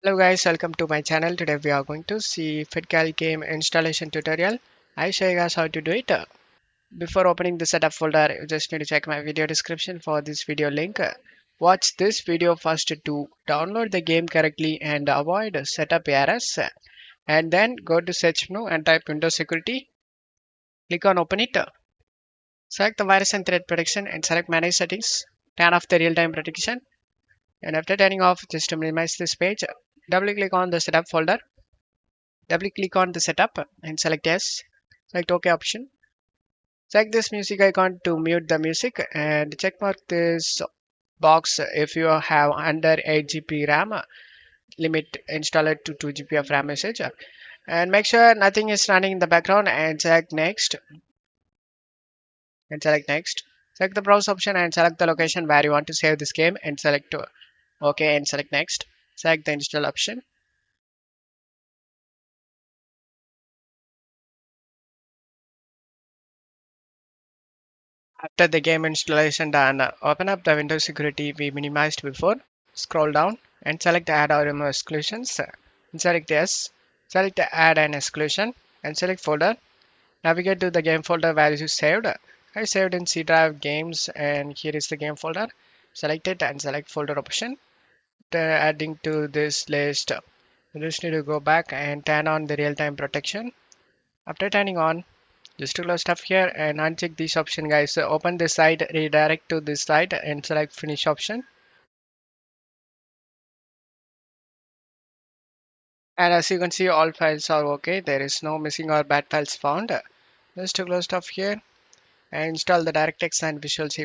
Hello guys, welcome to my channel. Today we are going to see FitGirl game installation tutorial. I show you guys how to do it. Before opening the setup folder, you just need to check my video description for this video link. Watch this video first to download the game correctly and avoid setup errors. And then go to search menu and type Windows Security. Click on open it. Select the virus and threat protection and select manage settings. Turn off the real-time protection. And after turning off, just to minimize this page, double click on the setup folder. Double click on the setup and select yes. Select OK option. Select this music icon to mute the music and check mark this box if you have under 8 GB RAM limit install it to 2 GB of RAM usage and make sure nothing is running in the background and select next and select next. Select the browse option and select the location where you want to save this game and select OK and select next. Select the install option. After the game installation done, open up the Windows security we minimized before. Scroll down and select add or remove exclusions. And select yes. Select add an exclusion and select folder. Navigate to the game folder where you saved. I saved in C drive games and here is the game folder. Select it and select folder option. Adding to this list, you just need to go back and turn on the real-time protection. After turning on, just to close stuff here and uncheck this option guys. So open this site, redirect to this site and select finish option. And as you can see all files are okay. There is no missing or bad files found. Just to close stuff here and install the DirectX and Visual C++.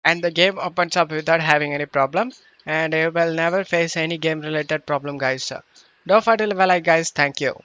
And the game opens up without having any problem. And you will never face any game related problem guys. Don't forget to leave a like guys. Thank you.